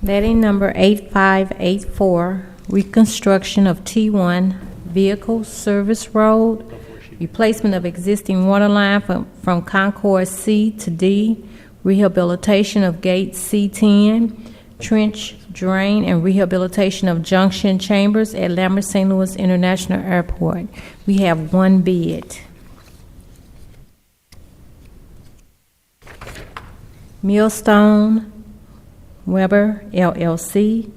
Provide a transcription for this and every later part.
Letting number 8584, reconstruction of T1 Vehicle Service Road, replacement of existing water line from Concord C to D, rehabilitation of gate C10, trench drain, and rehabilitation of junction chambers at Lambert St. Louis International Airport. We have one bid. Millstone Weber LLC,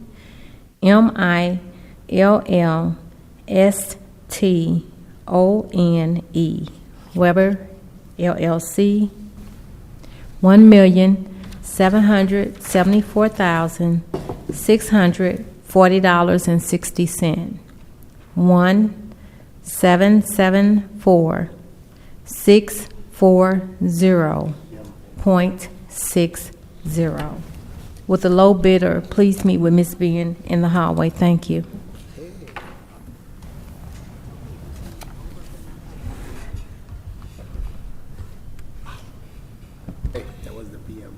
MILLSTONE Weber LLC, $1,774,640.60. 1774640.60. With the low bidder, please meet with Ms. Bean in the hallway. Thank you. Hey, that was the PM.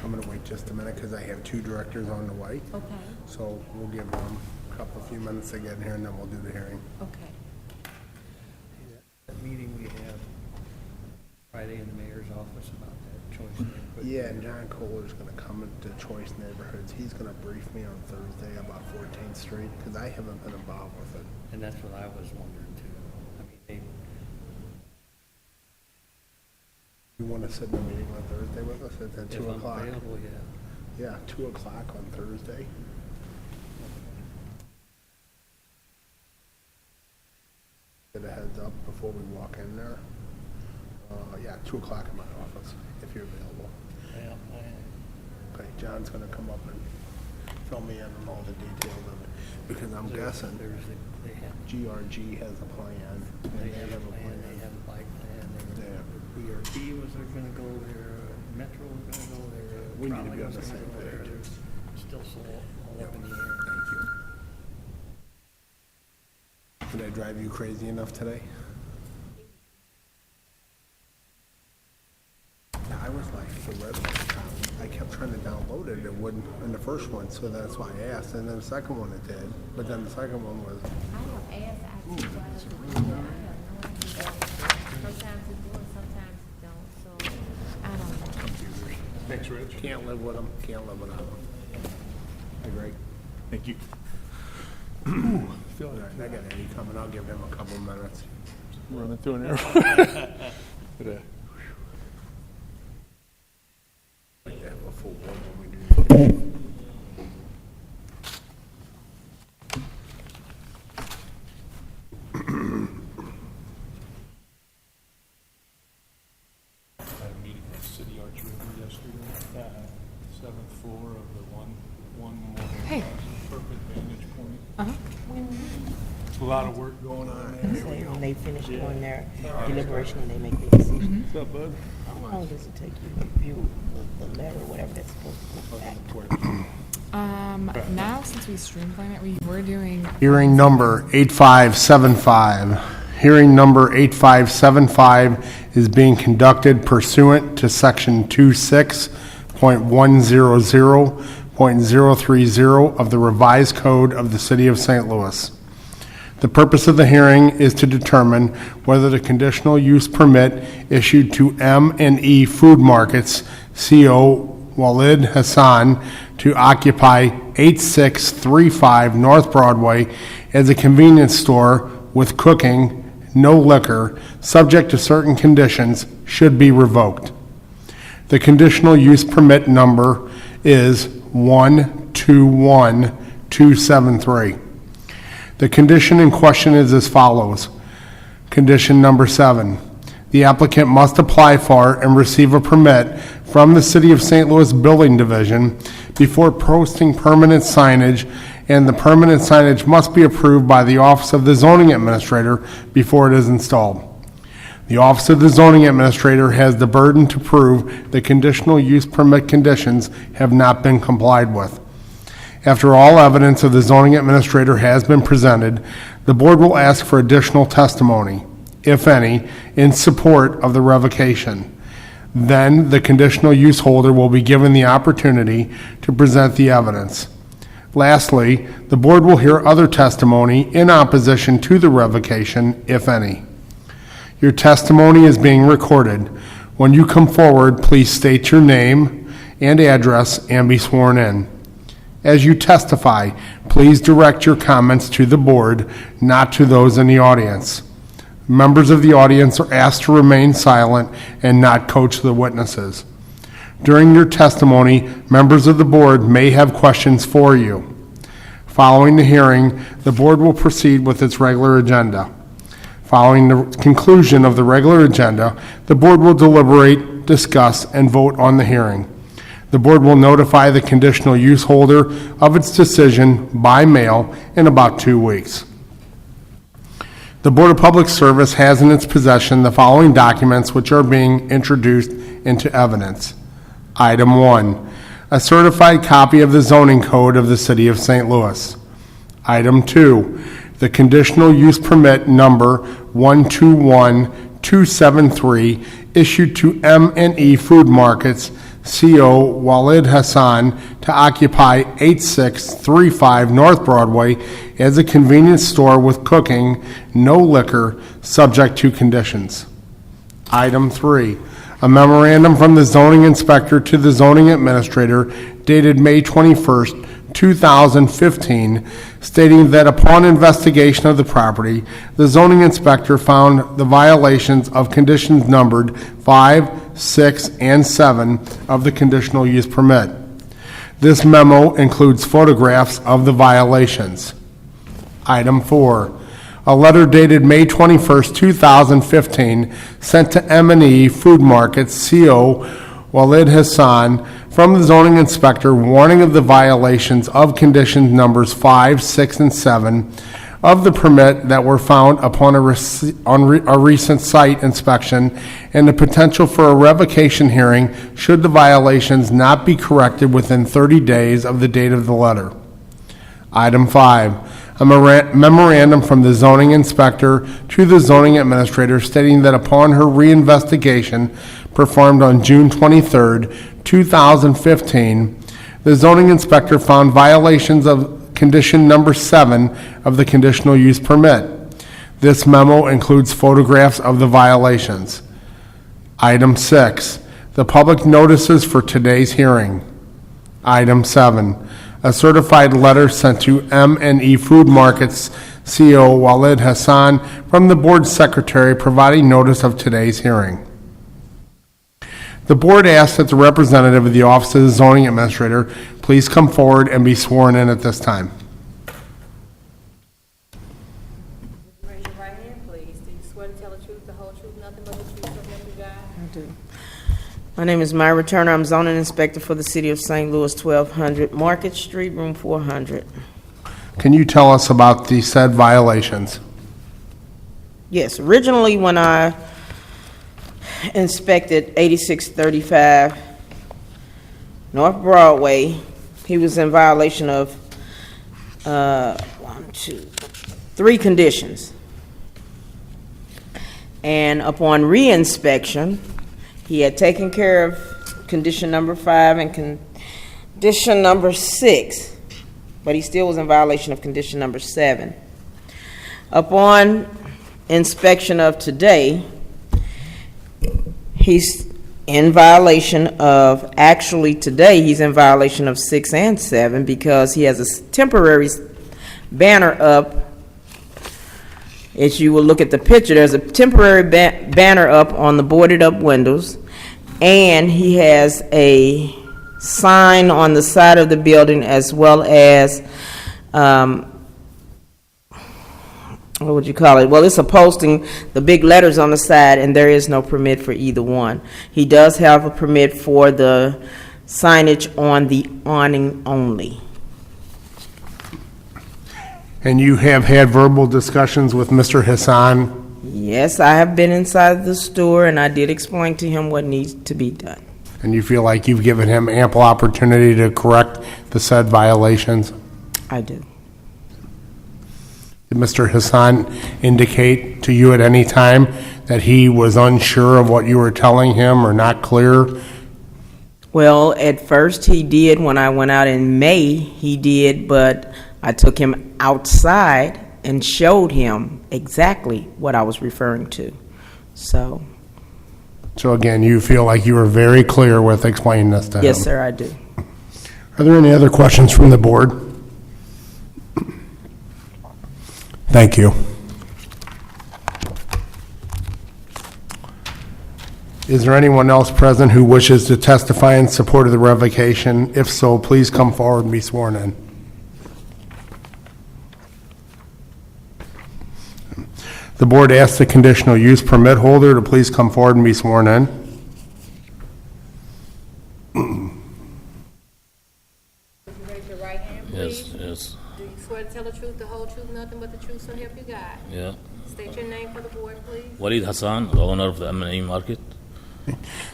I'm gonna wait just a minute because I have two directors on the way. Okay. So we'll give them a few minutes to get in here and then we'll do the hearing. Okay. That meeting we have Friday in the mayor's office about that choice neighborhood. Yeah, and John Kohler's gonna come into Choice Neighborhoods. He's gonna brief me on Thursday about 14th Street because I haven't been involved with it. And that's what I was wondering too. I mean, You wanna sit in a meeting on Thursday with us at if 2 I'm o'clock? available, yeah. Yeah, 2 o'clock on Thursday. Get a heads up before we walk in there. Yeah, 2 o'clock in my office, if you're available. Yeah, Okay, John's gonna come up and fill me in on all the details of it, because I'm guessing Thursday, they have, GRG has a plan. and they have a plan, they have a bike plan, Yeah. BRT was gonna go there, Metro was gonna go there. We need to trolley be on was the gonna same go there. page. There's still so all up in the air. Thank you. Did I drive you crazy enough today? Yeah, I was like, the website, I kept trying to download it, it wouldn't, in the first one, so that's why I asked, and then the second one it did, but then the second one was, I have asked IT why it should do that. I have no idea. Sometimes it do it, sometimes it don't, so I don't know. computers. Thanks, Rich. Can't live with them, can't live without them. Hey, Greg. Thank you. All right, I got Eddie coming, I'll give him a couple minutes. Running through an air. But, Like to have a full board when we do. I had a meeting with City Archriver yesterday, 7th floor of the one Hey. perfect vantage point. Uh-huh. A lot of work going on there. Say when they finish doing their deliberation and they make their decision. What's up, bud? How long does it take you to review the letter, whatever that's supposed to go back? Now since we streamline it, we were doing Hearing number 8575. Hearing number 8575 is being conducted pursuant to Section 26.100.030 of the Revised Code of the City of St. Louis. The purpose of the hearing is to determine whether the conditional use permit issued to M&E Food Markets, CO Walid Hassan, to occupy 8635 North Broadway as a convenience store with cooking, no liquor, subject to certain conditions, should be revoked. The conditional use permit number is 121273. The condition in question is as follows. Condition number 7. The applicant must apply for and receive a permit from the City of St. Louis Building Division before posting permanent signage, and the permanent signage must be approved by the Office of the Zoning Administrator before it is installed. The Office of the Zoning Administrator has the burden to prove the conditional use permit conditions have not been complied with. After all evidence of the zoning administrator has been presented, The board will ask for additional testimony, if any, in support of the revocation. Then the conditional use holder will be given the opportunity to present the evidence. Lastly, the board will hear other testimony in opposition to the revocation, if any. Your testimony is being recorded. When you come forward, please state your name and address and be sworn in. As you testify, please direct your comments to the board, not to those in the audience. Members of the audience are asked to remain silent and not coach the witnesses. During your testimony, members of the board may have questions for you. Following the hearing, the board will proceed with its regular agenda. Following the conclusion of the regular agenda, the board will deliberate, discuss, and vote on the hearing. The board will notify the conditional use holder of its decision by mail in about 2 weeks. The Board of Public Service has in its possession the following documents which are being introduced into evidence. Item 1, a certified copy of the zoning code of the City of St. Louis. Item 2, the conditional use permit number 121273 issued to M&E Food Markets, CO Walid Hassan, to occupy 8635 North Broadway as a convenience store with cooking, no liquor, subject to conditions. Item 3, a memorandum from the zoning inspector to the zoning administrator dated May 21st, 2015, stating that upon investigation of the property, the zoning inspector found the violations of conditions numbered 5, 6, and 7 of the conditional use permit. This memo includes photographs of the violations. Item 4, a letter dated May 21st, 2015, sent to M&E Food Markets, CO Walid Hassan, from the zoning inspector warning of the violations of conditions numbers 5, 6, and 7 of the permit that were found upon a recent site inspection, and the potential for a revocation hearing should the violations not be corrected within 30 days of the date of the letter. Item 5, a memorandum from the zoning inspector to the zoning administrator stating that upon her reinvestigation performed on June 23rd, 2015, the zoning inspector found violations of condition number 7 of the conditional use permit. This memo includes photographs of the violations. Item 6, the public notices for today's hearing. Item 7, a certified letter sent to M&E Food Markets, CO Walid Hassan, from the board secretary providing notice of today's hearing. The board asks that the representative of the Office of the Zoning Administrator please come forward and be sworn in at this time. Raise your right hand, please. Do you swear to tell the truth, the whole truth, nothing but the truth, so help you God? I do. My name is Myra Turner. I'm zoning inspector for the City of St. Louis, 1200 Market Street, room 400. Can you tell us about the said violations? Yes, originally when I inspected 8635 North Broadway, he was in violation of 3 conditions. And upon reinspection, he had taken care of condition number 5 and condition number 6, but he still was in violation of condition number 7. Upon inspection of today, he's in violation of, actually today, he's in violation of 6 and 7 because he has a temporary banner up. As you will look at the picture, there's a temporary banner up on the boarded up windows, and he has a sign on the side of the building as well as, what would you call it? Well, it's a posting, the big letters on the side, and there is no permit for either one. He does have a permit for the signage on the awning only. And you have had verbal discussions with Mr. Hassan? Yes, I have been inside the store, and I did explain to him what needs to be done. And you feel like you've given him ample opportunity to correct the said violations? I do. Did Mr. Hassan indicate to you at any time that he was unsure of what you were telling him or not clear? Well, at first he did. When I went out in May, he did, but I took him outside and showed him exactly what I was referring to. So, So again, you feel like you were very clear with explaining this to him? yes, sir, I do. Are there any other questions from the board? Thank you. Is there anyone else present who wishes to testify in support of the revocation? If so, please come forward and be sworn in. The board asks the conditional use permit holder to please come forward and be sworn in. Raise your right hand, Yes, yes, Do you swear to tell the truth, the whole truth, nothing but the truth, so help you God? yeah. State your name for the board, please. Walid Hassan, the owner of the M&E Market.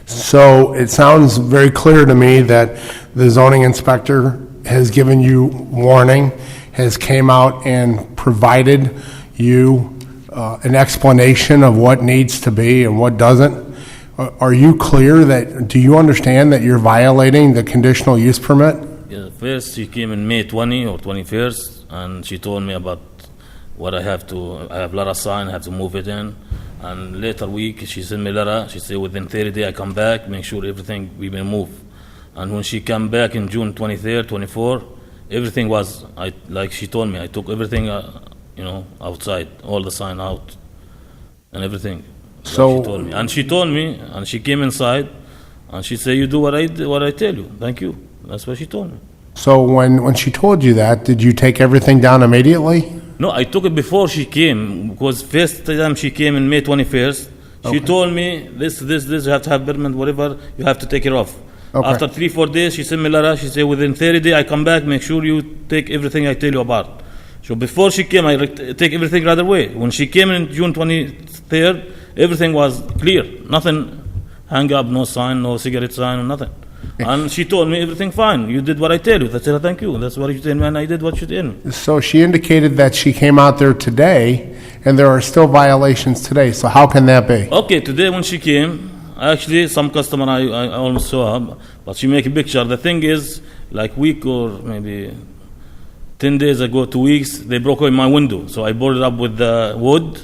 So it sounds very clear to me that the zoning inspector has given you warning, has came out and provided you an explanation of what needs to be and what doesn't. Are you clear that, do you understand that you're violating the conditional use permit? Yeah, first she came in May 20 or 21st, and she told me about what I have a lot of sign, I have to move it in. And later week, she sent me a letter, she said within 30 days I come back, make sure everything we been moved. And when she came back in June 23rd, 24, everything was, like she told me, I took everything, outside, all the sign out, and everything. Like So- she told me. And she told me, and she came inside, and she said, you do what I tell you, thank you. That's what she told me. So when she told you that, did you take everything down immediately? No, I took it before she came, because first time she came in May 21st, she told me, this, you have to have permit, whatever, you have to take it off. Okay. After 3-4 days, she sent me a letter, she said, within 30 days, I come back, make sure you take everything I tell you about. So before she came, I take everything right away. When she came in June 23rd, everything was clear. Nothing hang up, no sign, no cigarette sign, or nothing. And she told me everything fine. You did what I tell you. I said, thank you. That's what you told me, and I did what you told me. So she indicated that she came out there today, and there are still violations today. So how can that be? Okay, today when she came, actually some customer I almost saw her, but she make a picture. The thing is, like week or maybe 10 days ago, 2 weeks, they broke away my window. So I boarded up with the wood,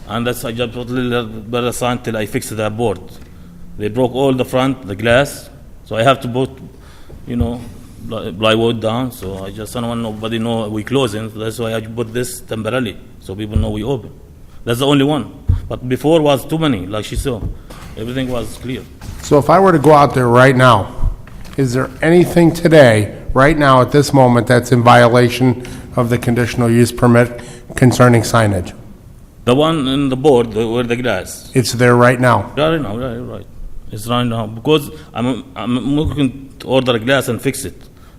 and that's I just put a little better sign till I fixed that board. They broke all the front, the glass, so I have to put, plywood down. So I just don't want nobody know we closing. So that's why I put this temporarily, so people know we open. That's the only one. But before was too many, like she saw. Everything was clear. So if I were to go out there right now, is there anything today, right now at this moment, that's in violation of the conditional use permit concerning signage? The one in the board, where the glass. It's there right now. Right now, right. It's right now. Because I'm looking to order a glass and fix it.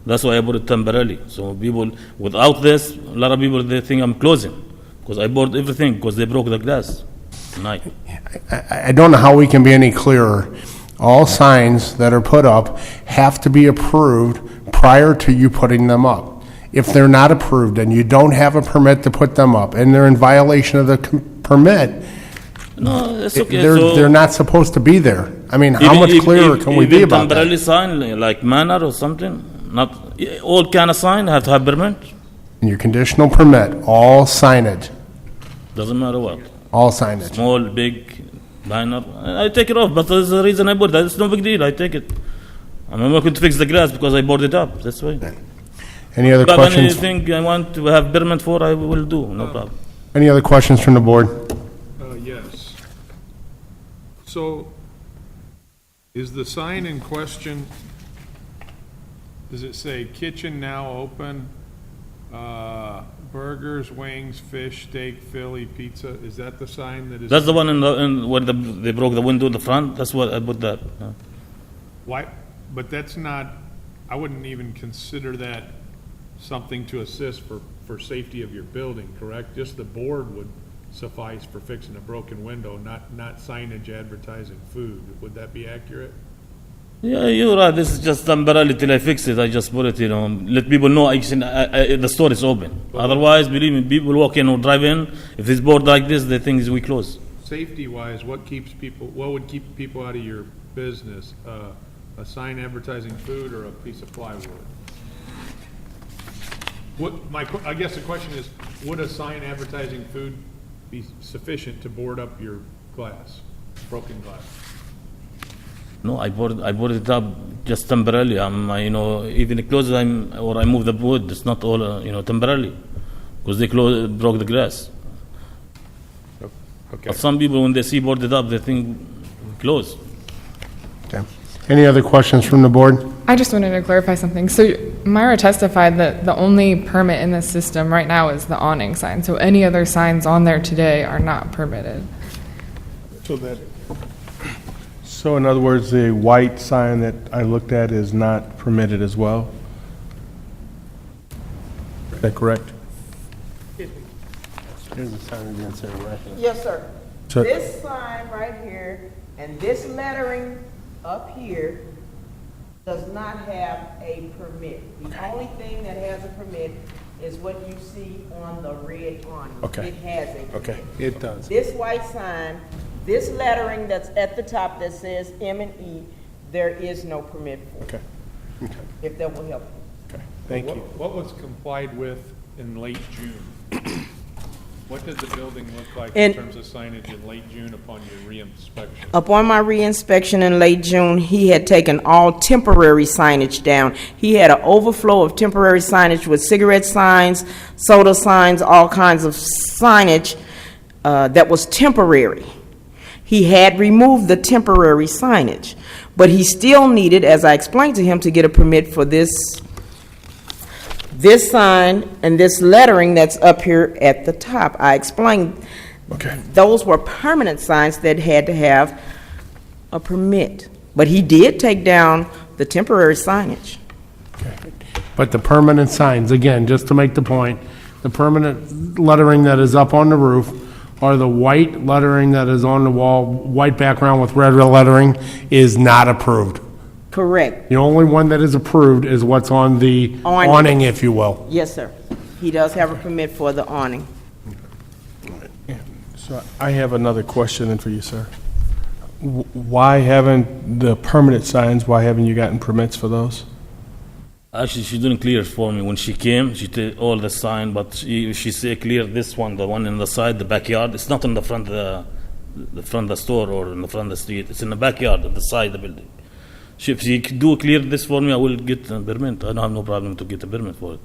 That's why I bought it temporarily. So people, without this, a lot of people, they think I'm closing. Because I bought everything, because they broke the glass tonight. I don't know how we can be any clearer. All signs that are put up have to be approved prior to you putting them up. If they're not approved and you don't have a permit to put them up, and they're in violation of the permit, No, it's okay. they're not supposed to be there. I mean, how much clearer can we be about temporarily that? sign, like manor or something? Not all kind of sign have to have permit? In your conditional permit, all signage, Doesn't matter what. all signage. Small, big, banner. I take it off, but there's a reason I bought that. It's no big deal. I take it. I'm not going to fix the glass because I boarded it up. That's why. Any other But questions? anything I want to have permit for, I will do. No problem. Any other questions from the board? Yes. So, is the sign in question, does it say kitchen now open, burgers, wings, fish, steak, Philly, pizza? Is that the sign that is? That's the one where they broke the window in the front. That's what I put that. Yeah. Why, but that's not, I wouldn't even consider that something to assist for safety of your building, correct? Just the board would suffice for fixing a broken window, not signage advertising food. Would that be accurate? Yeah, you're right. This is just temporarily till I fix it. I just put it, let people know the store is open. Otherwise, believe me, people walk in or drive in. If it's board like this, they think we close. Safety-wise, what would keep people out of your business? A sign advertising food or a piece of plywood? I guess the question is, would a sign advertising food be sufficient to board up your glass, broken glass? No, I board it up just temporarily. Even the close I move the wood. It's not all, temporarily, because they broke the glass. Okay. But some people, when they see boarded up, they think closed. Okay. Any other questions from the board? I just wanted to clarify something. So Myra testified that the only permit in this system right now is the awning sign. So any other signs on there today are not permitted. So in other words, the white sign that I looked at is not permitted as well? Is that correct? Here's the sign against it, right? Yes, sir. So- This sign right here and this lettering up here does not have a permit. The only thing that has a permit is what you see on the red awning. Okay. It has a permit. Okay. It does. This white sign, this lettering that's at the top that says M&E, there is no permit for, Okay, if that will help. okay, thank you. What was complied with in late June? What does the building look like In- in terms of signage in late June upon your re-inspection? Upon my reinspection in late June, he had taken all temporary signage down. He had an overflow of temporary signage with cigarette signs, soda signs, all kinds of signage that was temporary. He had removed the temporary signage, but he still needed, as I explained to him, to get a permit for this sign and this lettering that's up here at the top. I explained Okay. those were permanent signs that had to have a permit. But he did take down the temporary signage. But the permanent signs, again, just to make the point, the permanent lettering that is up on the roof or the white lettering that is on the wall, white background with red lettering, is not approved. Correct. The only one that is approved is what's on the Awning. awning, if you will. Yes, sir. He does have a permit for the awning. So I have another question then for you, sir. Why haven't the permanent signs, why haven't you gotten permits for those? Actually, she didn't clear for me when she came. She did all the sign, but she said clear this one, the one in the side, the backyard. It's not in the front of the store or in the front of the street. It's in the backyard, on the side of the building. If she do clear this for me, I will get a permit. I don't have no problem to get a permit for it.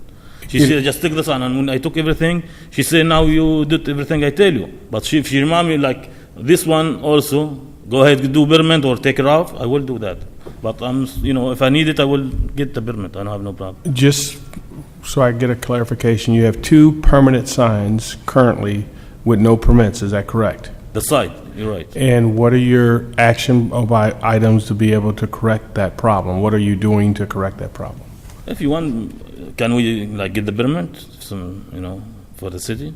She said, just take the sign. And when I took everything, she said, now you did everything I tell you. But if she remind me, like, this one also, go ahead, do permit or take it off, I will do that. But if I need it, I will get the permit. I don't have no problem. Just so I get a clarification, you have 2 permanent signs currently with no permits, is that correct? The side, you're right. And what are your action items to be able to correct that problem? What are you doing to correct that problem? If you want, can we get the permit, for the city?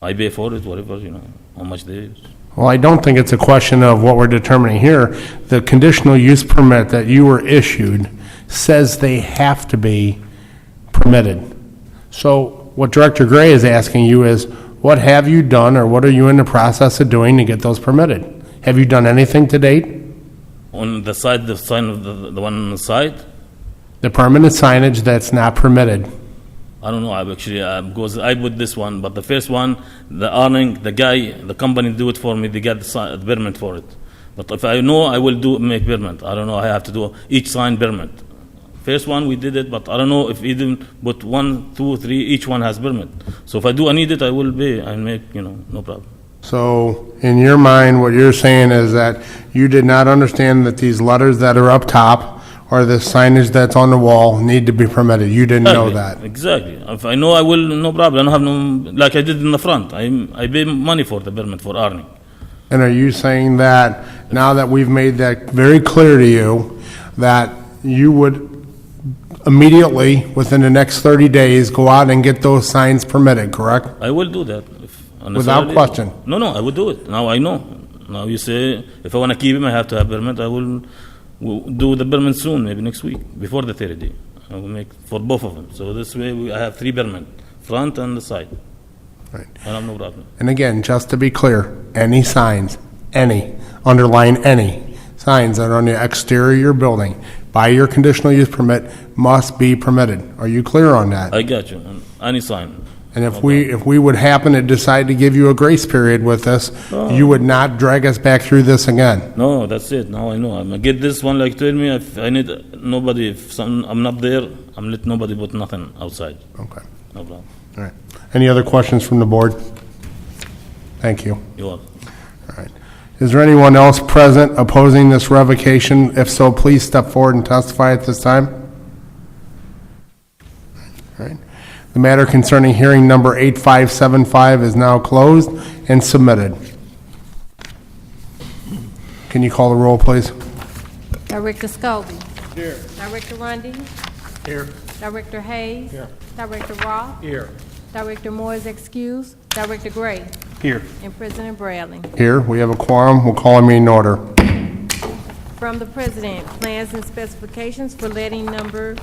I pay for it, whatever, how much they use. Well, I don't think it's a question of what we're determining here. The conditional use permit that you were issued says they have to be permitted. So what Director Gray is asking you is, what have you done or what are you in the process of doing to get those permitted? Have you done anything to date? On the side, the sign of the one on the side, The permanent signage that's not permitted. I don't know. Because I put this one, but the first one, the awning, the company do it for me. They get the permit for it. But if I know, I will make permit. I don't know. I have to do each sign permit. First one we did it, but I don't know if even put 1, 2, 3. Each one has permit. So if I need it, I will pay and make no problem. So in your mind, what you're saying is that you did not understand that these letters that are up top or the signage that's on the wall need to be permitted. You didn't know that. Exactly. If I know, I will, no problem. I don't have no, like I did in the front. I pay money for the permit for awning. And are you saying that now that we've made that very clear to you, that you would immediately, within the next 30 days, go out and get those signs permitted, correct? I will do that. Without question? No, I will do it. Now I know. Now you say, if I want to keep him, I have to have permit. I will we'll do the permit soon, maybe next week, before the 30 day. I will make for both of them. So this way, I have 3 permit, front and the side. Right. I have no problem. And again, just to be clear, any signs, any, underline any, signs that are on the exterior of your building by your conditional use permit must be permitted. Are you clear on that? I got you. And any sign. And if we would happen to decide to give you a grace period with this, you would not drag us back through this again. No, that's it. Now I know. I'm gonna get this one. Like tell me, if I need nobody, if I'm not there, I'm let nobody put nothing outside. Okay, No problem. all right. Any other questions from the board? Thank you. You are. All right. Is there anyone else present opposing this revocation? If so, please step forward and testify at this time. All right. The matter concerning hearing number 8575 is now closed and submitted. Can you call the roll, please? Director Scobie. Here. Director Rundy. Here. Director Hayes. Here. Director Roth. Here. Director Moore is excused. Director Gray. Here. And President Bradley. Here, we have a quorum. We'll call a meeting order. From the President, plans and specifications for letting number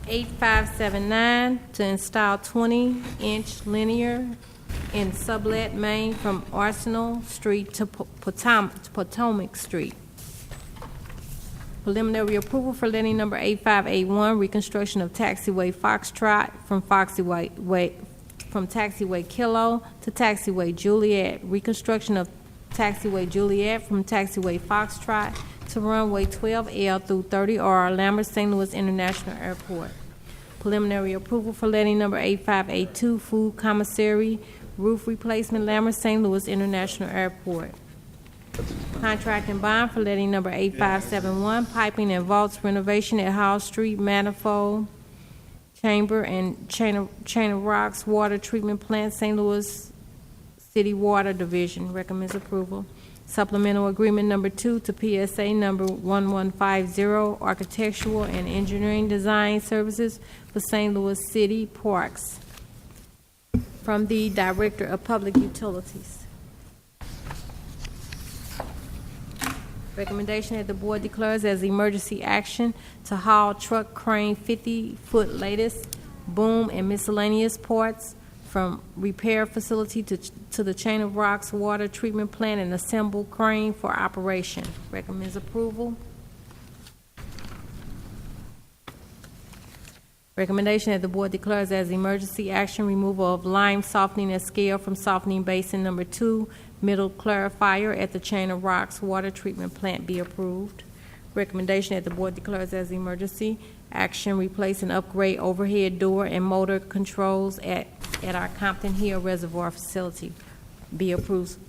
8579 to install 20-inch linear in sublet main from Arsenal Street to Potomac Street. Preliminary approval for letting number 8581, reconstruction of taxiway Foxtrot from taxiway Kilo to taxiway Juliet, reconstruction of taxiway Juliet from taxiway Foxtrot to runway 12L through 30R, Lambert St. Louis International Airport. Preliminary approval for letting number 8582, food commissary, roof replacement, Lambert St. Louis International Airport. Contract and bond for letting number 8571, piping and vaults renovation at Hall Street, Manifold Chamber and Chain of Rocks Water Treatment Plant, St. Louis City Water Division. Recommends approval. Supplemental agreement number 2 to PSA number 1150, architectural and engineering design services for St. Louis City Parks. From the Director of Public Utilities. Recommendation that the board declares as emergency action to haul truck crane 50-foot lattice, boom, and miscellaneous parts from repair facility to the Chain of Rocks water treatment plant and assemble crane for operation. Recommends approval. Recommendation that the board declares as emergency action removal of lime softening at scale from softening basin number 2, middle clarifier at the Chain of Rocks water treatment plant be approved. Recommendation that the board declares as emergency action replace and upgrade overhead door and motor controls at our Compton Hill Reservoir facility be approved.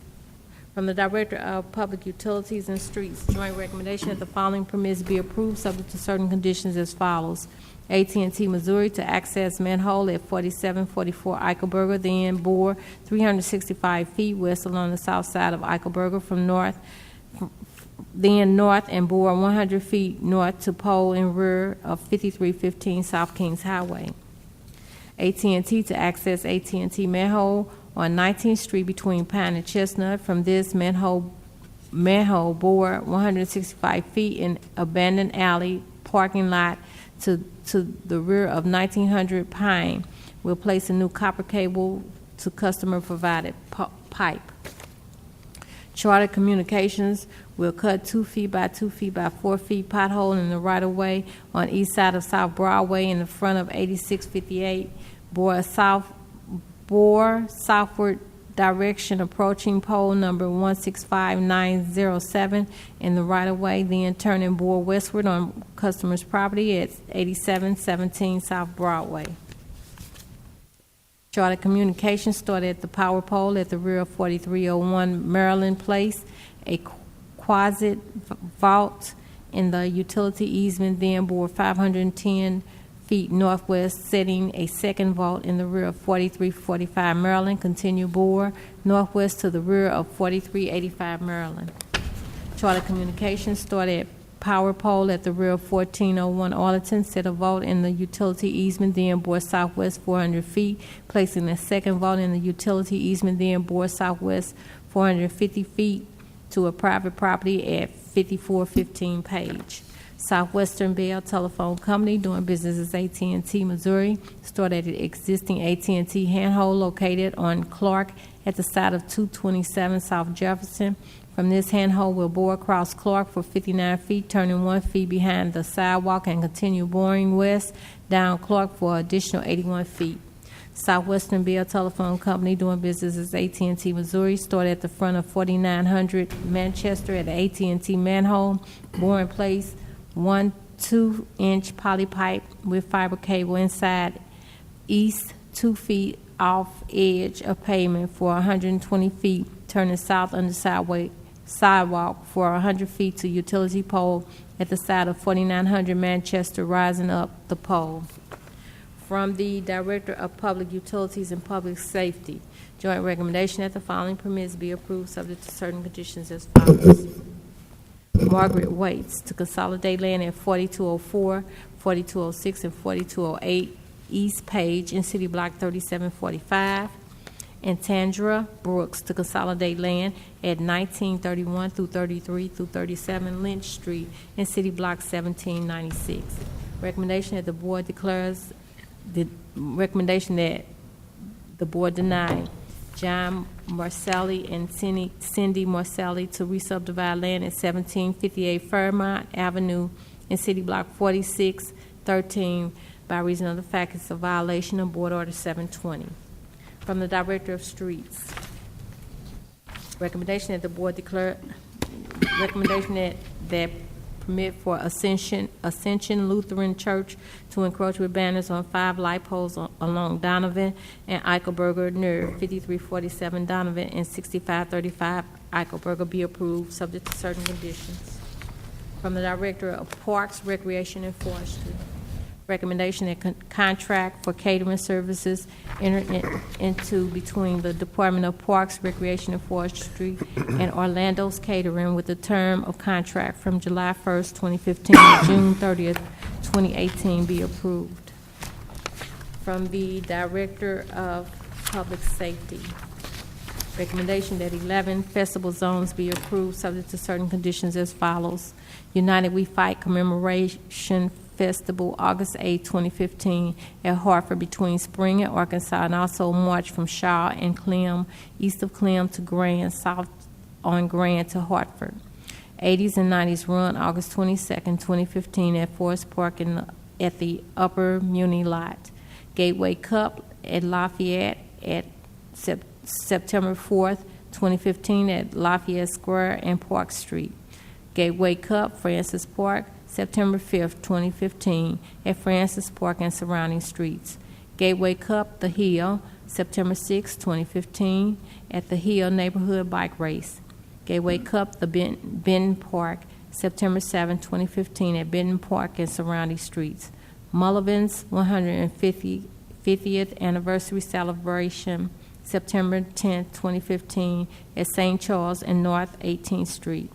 From the Director of Public Utilities and Streets, joint recommendation that the following permits be approved subject to certain conditions as follows. AT&T Missouri to access manhole at 4744 Eichelberger, then bore 365 feet west along the south side of Eichelberger from north, then north and bore 100 feet north to pole in rear of 5315 South Kings Highway. AT&T to access AT&T manhole on 19th Street between Pine and Chestnut. From this manhole bore 165 feet in abandoned alley parking lot to the rear of 1900 Pine. We'll place a new copper cable to customer provided pipe. Charter Communications will cut 2 feet by 2 feet by 4 feet pothole in the right-of-way on east side of South Broadway in the front of 8658. Bore southward direction approaching pole number 165907 in the right-of-way, then turn and bore westward on customer's property at 8717 South Broadway. Charter Communications started at the power pole at the rear of 4301 Maryland Place, a quasi vault in the utility easement, then bore 510 feet northwest, setting a second vault in the rear of 4345 Maryland. Continue bore northwest to the rear of 4385 Maryland. Charter Communications started at power pole at the rear of 1401 Arlington, set a vault in the utility easement, then bore southwest 400 feet, placing a second vault in the utility easement, then bore southwest 450 feet to a private property at 5415 Page. Southwestern Bell Telephone Company doing business as AT&T Missouri, stored at the existing AT&T handhold located on Clark at the side of 227 South Jefferson. From this handhold will bore across Clark for 59 feet, turning 1 feet behind the sidewalk and continue boring west down Clark for additional 81 feet. Southwestern Bell Telephone Company doing business as AT&T Missouri, stored at the front of 4900 Manchester at the AT&T manhole, boring place 1 2-inch poly pipe with fiber cable inside east 2 feet off edge of pavement for 120 feet, turning south on the sidewalk for 100 feet to utility pole at the side of 4900 Manchester, rising up the pole. From the Director of Public Utilities and Public Safety, joint recommendation that the following permits be approved subject to certain conditions as follows. Margaret Waits to consolidate land at 4204, 4206, and 4208 East Page in City Block 3745. And Tandra Brooks to consolidate land at 1931 through 33 through 37 Lynch Street in City Block 1796. Recommendation that the board deny John Marcelli and Cindy Marcelli to re-subdivide land at 1758 Fairmont Avenue in City Block 4613 by reason of the fact it's a violation of Board Order 720. From the Director of Streets, recommendation that the board declare, recommendation that permit for Ascension Lutheran Church to encroach with banners on 5 light poles along Donovan and Eichelberger near 5347 Donovan and 6535 Eichelberger be approved, subject to certain conditions. From the Director of Parks, Recreation, and Forestry, recommendation that contract for catering services entered into between the Department of Parks, Recreation, and Forestry and Orlando's Catering with the term of contract from July 1st, 2015 to June 30th, 2018 be approved. From the Director of Public Safety, recommendation that 11 festival zones be approved subject to certain conditions as follows. United We Fight Commemoration Festival, August 8, 2015, at Hartford between Spring and Arkansas, and also March from Shaw and Clem, east of Clem to Grand, south on Grand to Hartford. 80s and 90s Run, August 22nd, 2015, at Forest Park at the Upper Muni Lot. Gateway Cup at Lafayette at September 4th, 2015, at Lafayette Square and Park Street. Gateway Cup, Francis Park, September 5th, 2015, at Francis Park and surrounding streets. Gateway Cup, The Hill, September 6, 2015, at The Hill Neighborhood Bike Race. Gateway Cup, The Benton Park, September 7, 2015, at Benton Park and surrounding streets. Mullivan's 150th Anniversary Celebration, September 10, 2015, at St. Charles and North 18th Street.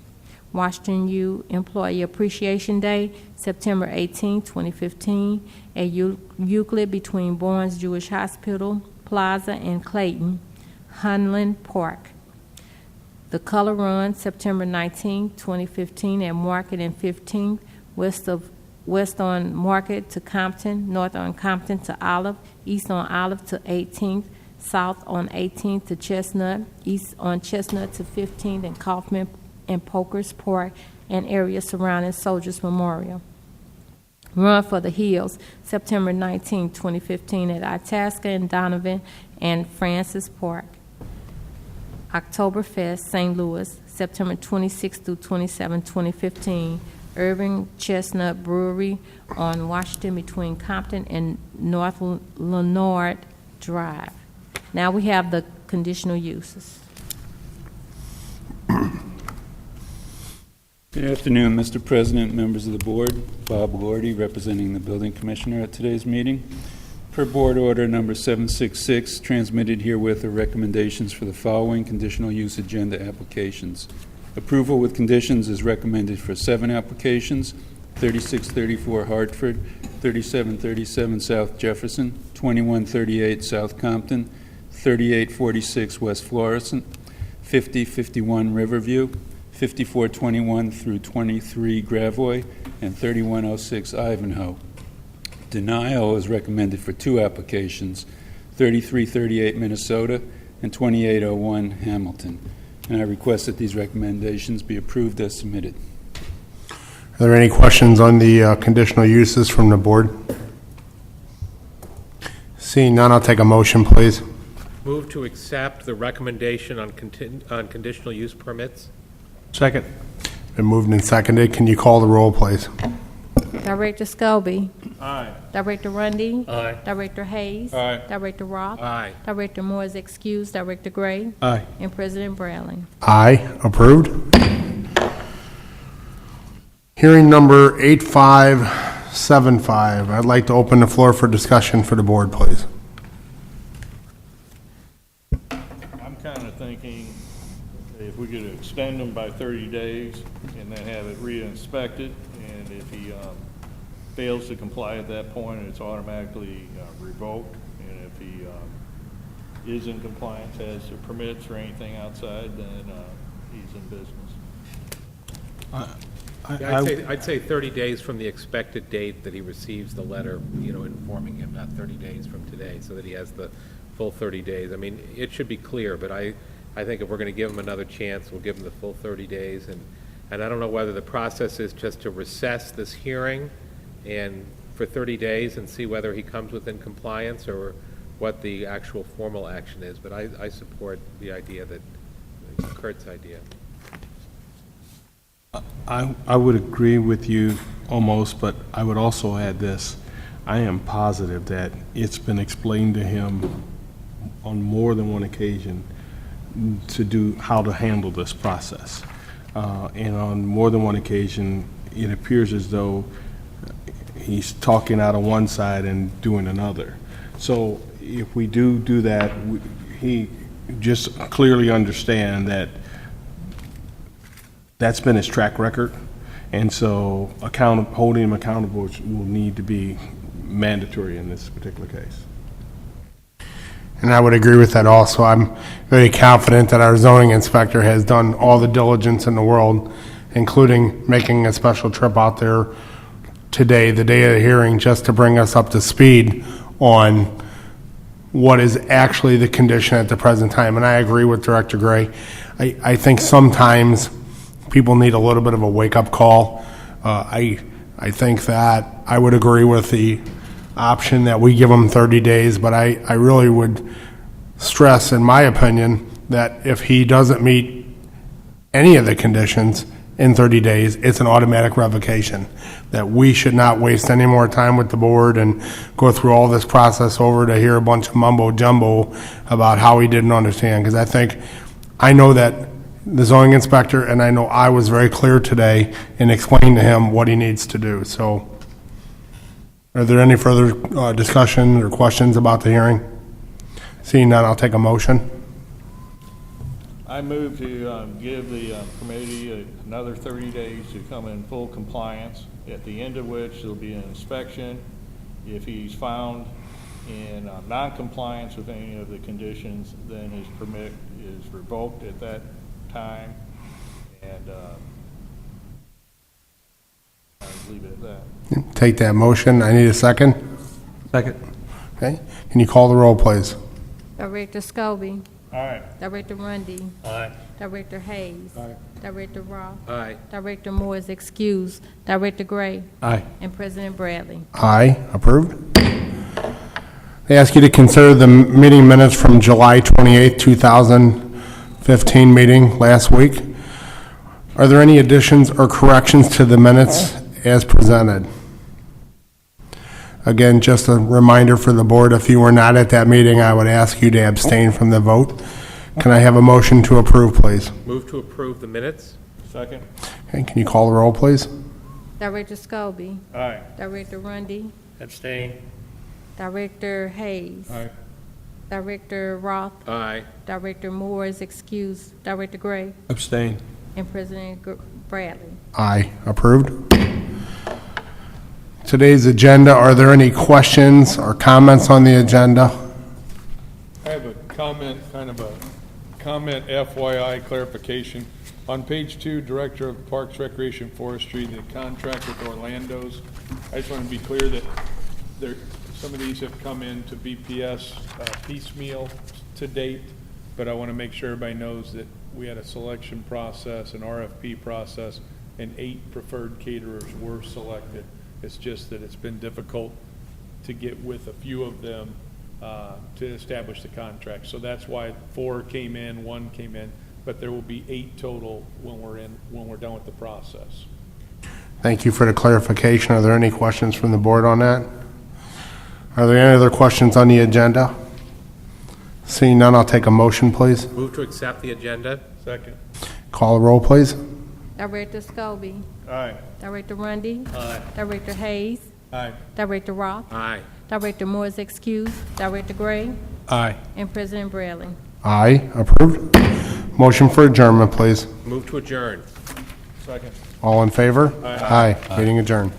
Washington U Employee Appreciation Day, September 18, 2015, at Euclid between Barnes Jewish Hospital, Plaza, and Clayton, Hunland Park. The Color Run, September 19, 2015, at Market and 15th, west on Market to Compton, north on Compton to Olive, east on Olive to 18th, south on 18th to Chestnut, east on Chestnut to 15th and Kaufman and Pokers Park and area surrounding Soldiers Memorial. Run for the Hills, September 19, 2015, at Itasca and Donovan and Francis Park. Oktoberfest, St. Louis, September 26 through 27, 2015, Irving Chestnut Brewery on Washington between Compton and North Leonard Drive. Now we have the conditional uses. Good afternoon, Mr. President, members of the board. Bob Gordy, representing the building commissioner at today's meeting. Per board order number 766, transmitted herewith are recommendations for the following conditional use agenda applications. Approval with conditions is recommended for 7 applications: 3634 Hartford, 3737 South Jefferson, 2138 South Compton, 3846 West Florissant, 5051 Riverview, 5421 through 23 Gravois, and 3106 Ivanhoe. Denial is recommended for two applications, 3338 Minnesota and 2801 Hamilton. And I request that these recommendations be approved as submitted. Are there any questions on the conditional uses from the board? Seeing none, I'll take a motion, please. Move to accept the recommendation on conditional use permits. Second. Been moved and seconded. Can you call the roll, please? Director Scobie. Aye. Director Rundy. Aye. Director Hayes. Aye. Director Roth. Aye. Director Moore is excused. Director Gray. Aye. And President Bradley. Aye. Approved. Hearing number 8575. I'd like to open the floor for discussion for the board, please. I'm kind of thinking if we could extend them by 30 days and then have it re-inspected, and if he fails to comply at that point, it's automatically revoked. And if he is in compliance, has the permits or anything outside, then he's in business. I'd say 30 days from the expected date that he receives the letter, informing him, not 30 days from today, so that he has the full 30 days. I mean, it should be clear, but I think if we're going to give him another chance, we'll give him the full 30 days. And I don't know whether the process is just to recess this hearing and for 30 days and see whether he comes within compliance or what the actual formal action is. But I support the idea that, Kurt's idea. I would agree with you almost, but I would also add this. I am positive that it's been explained to him on more than one occasion how to handle this process. And on more than one occasion, it appears as though he's talking out of one side and doing another. So if we do that, he just clearly understand that that's been his track record, and so holding him accountable will need to be mandatory in this particular case. And I would agree with that also. I'm very confident that our zoning inspector has done all the diligence in the world, including making a special trip out there today, the day of the hearing, just to bring us up to speed on what is actually the condition at the present time. And I agree with Director Gray. I think sometimes people need a little bit of a wake-up call. I think that I would agree with the option that we give them 30 days, but I really would stress, in my opinion, that if he doesn't meet any of the conditions in 30 days, it's an automatic revocation, that we should not waste any more time with the board and go through all this process over to hear a bunch of mumbo-jumbo about how he didn't understand, because I know that the zoning inspector, and I know I was very clear today in explaining to him what he needs to do. So are there any further discussion or questions about the hearing? Seeing none, I'll take a motion. I move to give the committee another 30 days to come in full compliance, at the end of which there'll be an inspection. If he's found in non-compliance with any of the conditions, then his permit is revoked at that time, and I'll leave it at that. Take that motion. I need a second. Second. Okay. Can you call the roll, please? Director Scobie. Aye. Director Rundy. Aye. Director Hayes. Director Roth. Aye. Director Moore is excused. Director Gray. Aye. And President Bradley. Aye. Approved. They ask you to consider the meeting minutes from July 28, 2015 meeting last week. Are there any additions or corrections to the minutes as presented? Again, just a reminder for the board, if you were not at that meeting, I would ask you to abstain from the vote. Can I have a motion to approve, please? Move to approve the minutes. Second. Okay, can you call the roll, please? Director Scobie. Aye. Director Rundy. Abstain. Director Hayes. Aye. Director Roth. Aye. Director Moore is excused. Director Gray. Abstain. And President Bradley. Aye. Approved. Today's agenda, are there any questions or comments on the agenda? I have a comment, kind of a comment FYI clarification. On page 2, Director of Parks, Recreation, Forestry, the contract with Orlando's. I just want to be clear that there, some of these have come in to BPS piecemeal to date, but I want to make sure everybody knows that we had a selection process, an RFP process, and 8 preferred caterers were selected. It's just that it's been difficult to get with a few of them to establish the contract. So that's why 4 came in, 1 came in, but there will be 8 total when we're done with the process. Thank you for the clarification. Are there any questions from the board on that? Are there any other questions on the agenda? Seeing none, I'll take a motion, please. Move to accept the agenda. Second. Call a roll, please. Director Scobie. Aye. Director Rundy. Aye. Director Hayes. Aye. Director Roth. Aye. Director Moore is excused. Director Gray. Aye. And President Bradley. Aye, approved. Motion for adjournment, please. Move to adjourn. Second. All in favor? Aye. Meeting adjourned.